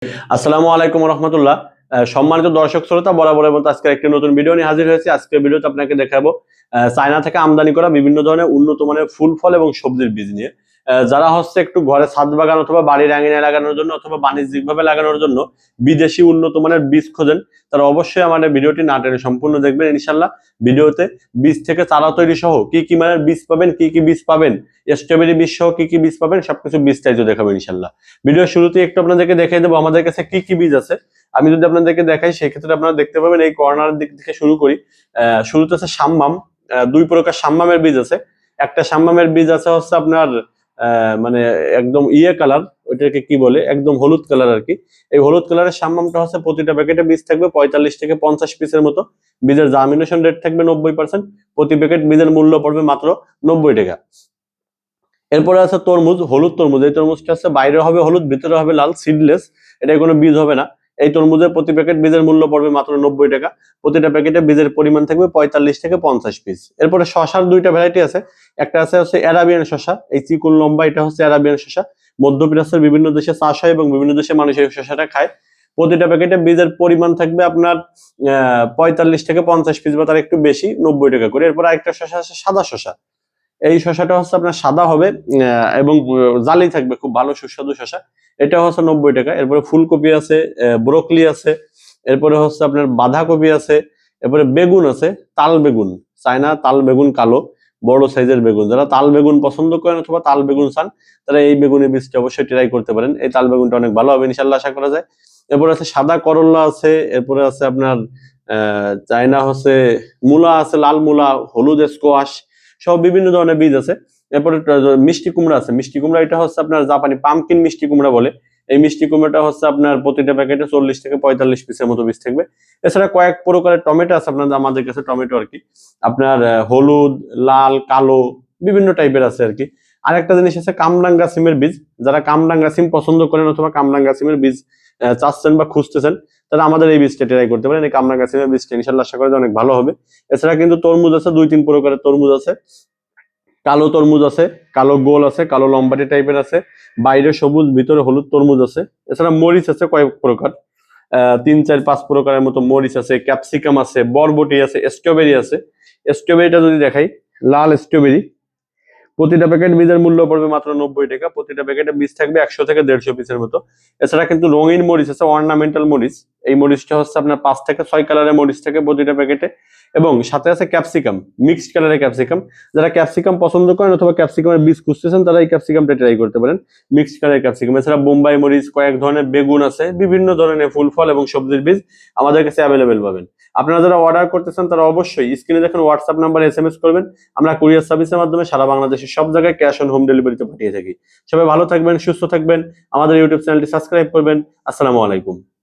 আসসালামু আলাইকুম রহমতুল্লাহ। সম্মানিত দর্শক শ্রোতা, বরাবরের মতো আজকে একটি নতুন ভিডিও নিয়ে হাজির হয়েছি। আজকের ভিডিওতে আপনাকে দেখাবো চায়না থেকে আমদানি করা বিভিন্ন ধরনের উন্নত মানের ফুল ফল এবং সবজির বীজ নিয়ে। যারা হচ্ছে একটু ঘরে ছাদ বাগান অথবা বাড়ির আঙিনায় লাগানোর জন্য অথবা বাণিজ্যিক ভাবে লাগানোর জন্য বিদেশি উন্নত মানের বীজ খোঁজেন, তারা অবশ্যই আমাদের ভিডিওটি না টেনে সম্পূর্ণ দেখবেন। ইনশাল্লাহ ভিডিওতে বীজ থেকে চারা তৈরি সহ কি কি মানের বীজ পাবেন, কি কি বীজ পাবেন, স্ট্রবেরি বীজ সহ কি কি বীজ পাবেন, সবকিছু বিস্তারিত দেখাবো ইনশাল্লাহ। ভিডিও শুরুতে একটু আপনাদেরকে দেখিয়ে দেবো আমাদের কাছে কি কি বীজ আছে। আমি যদি আপনাদেরকে দেখাই সেক্ষেত্রে আপনারা দেখতে পাবেন, এই কর্নার দিক থেকে শুরু করি। শুরুতে আছে সাম্মাম। দুই প্রকার সাম্মামের বীজ আছে। একটা সাম্মামের বীজ আছে হচ্ছে আপনার মানে একদম কালার, ওইটাকে কি বলে, একদম হলুদ কালার আর কি। এই হলুদ কালারের সাম্মামটা হচ্ছে প্রতিটা প্যাকেটে বীজ থাকবে 45 থেকে 50 পিসের মতো। বীজের জার্মিনেশন রেট থাকবে 90%। প্রতি প্যাকেট বীজের মূল্য পড়বে মাত্র 90 টাকা। এরপরে আছে তরমুজ, হলুদ তরমুজ। এই তরমুজটা হচ্ছে বাইরে হবে হলুদ, ভিতরে হবে লাল, সিডলেস। এটা কোনো বীজ হবে না। এই তরমুজের প্রতি প্যাকেট বীজের মূল্য পড়বে মাত্র 90 টাকা। প্রতিটা প্যাকেটে বীজের পরিমাণ থাকবে 45 থেকে 50 পিস। এরপরে শশার দুইটা ভ্যারাইটি আছে। একটা আছে হচ্ছে অ্যারাবিয়ান শশা, এই চিকুন লম্বা, এটা হচ্ছে অ্যারাবিয়ান শশা। মধ্যপ্রাচ্যের বিভিন্ন দেশে চাষ হয় এবং বিভিন্ন দেশে মানুষ এই শশাটা খায়। প্রতিটা প্যাকেটে বীজের পরিমাণ থাকবে আপনার 45 থেকে 50 পিস বা তার একটু বেশি, 90 টাকা করে। এরপর আরেকটা শশা আছে সাদা শশা। এই শশাটা হচ্ছে আপনার সাদা হবে এবং জালি থাকবে, খুব ভালো সুস্বাদু শশা। এটা হচ্ছে 90 টাকা। এরপরে ফুলকপি আছে, ব্রোকলি আছে, এরপরে হচ্ছে আপনার বাঁধাকপি আছে, এরপরে বেগুন আছে, তাল বেগুন, চায়না তাল বেগুন কালো, বড় সাইজের বেগুন। যারা তাল বেগুন পছন্দ করেন অথবা তাল বেগুন চান, তারা এই বেগুনের বীজটা অবশ্যই ট্রাই করতে পারেন। এই তাল বেগুনটা অনেক ভালো হবে ইনশাল্লাহ, আশা করা যায়। এরপরে আছে সাদা করল্লা আছে, এরপরে আছে আপনার চায়না হচ্ছে মূলা আছে, লাল মূলা, হলুদ স্কোয়াশ সব বিভিন্ন ধরনের বীজ আছে। এরপরে মিষ্টি কুমড়া আছে। মিষ্টি কুমড়া এটা হচ্ছে আপনার জাপানি পামকিন মিষ্টি কুমড়া বলে। এই মিষ্টি কুমড়াটা হচ্ছে আপনার প্রতিটা প্যাকেটে 40 থেকে 45 পিসের মতো বীজ থাকবে। এছাড়া কয়েক প্রকারের টমেটো আছে আপনার, আমাদের কাছে টমেটো আর কি আপনার হলুদ, লাল, কালো বিভিন্ন টাইপের আছে আর কি। আরেকটা জিনিস আছে কামরাঙ্গা সিমের বীজ। যারা কামরাঙ্গা সিম পছন্দ করেন অথবা কামরাঙ্গা সিমের বীজ চাচ্ছেন বা খুঁজতেছেন, তারা আমাদের এই বীজটা ট্রাই করতে পারেন। এই কামরাঙ্গা সিমের বীজটা ইনশাল্লাহ আশা করা যায় অনেক ভালো হবে। এছাড়া কিন্তু তরমুজ আছে, 2-3 প্রকারের তরমুজ আছে। কালো তরমুজ আছে, কালো গোল আছে, কালো লম্বাটে টাইপের আছে, বাইরে সবুজ ভিতরে হলুদ তরমুজ আছে। এছাড়া মরিচ আছে কয়েক প্রকার, 3-4-5 প্রকারের মতো মরিচ আছে, ক্যাপসিকাম আছে, বরবটি আছে, স্ট্রবেরি আছে। স্ট্রবেরিটা যদি দেখাই, লাল স্ট্রবেরি, প্রতিটা প্যাকেট বীজের মূল্য পড়বে মাত্র 90 টাকা। প্রতিটা প্যাকেটে বীজ থাকবে 100 থেকে 150 পিসের মতো। এছাড়া কিন্তু রঙিন মরিচ আছে, অর্নামেন্টাল মরিচ। এই মরিচটা হচ্ছে আপনার 5 থেকে 6 কালারের মরিচ থাকে প্রতিটা প্যাকেটে। এবং সাথে আছে ক্যাপসিকাম, মিক্সড কালারের ক্যাপসিকাম। যারা ক্যাপসিকাম পছন্দ করেন অথবা ক্যাপসিকামের বীজ খুঁজতেছেন, তারা এই ক্যাপসিকামটা ট্রাই করতে পারেন, মিক্সড কালারের ক্যাপসিকাম। এছাড়া বোম্বাই মরিচ, কয়েক ধরনের বেগুন আছে, বিভিন্ন ধরনের ফুল ফল এবং সবজির বীজ আমাদের কাছে অ্যাভেলেবেল পাবেন। আপনারা যারা অর্ডার করতেছেন তারা অবশ্যই স্ক্রিনে দেখেন হোয়াটসঅ্যাপ নাম্বারে SMS করবেন। আমরা কুরিয়ার সার্ভিসের মাধ্যমে সারা বাংলাদেশের সব জায়গায় ক্যাশ অন হোম ডেলিভারিতে পাঠিয়ে থাকি। সবাই ভালো থাকবেন, সুস্থ থাকবেন। আমাদের ইউটিউব চ্যানেলটি সাবস্ক্রাইব করবেন। আসসালামু আলাইকুম।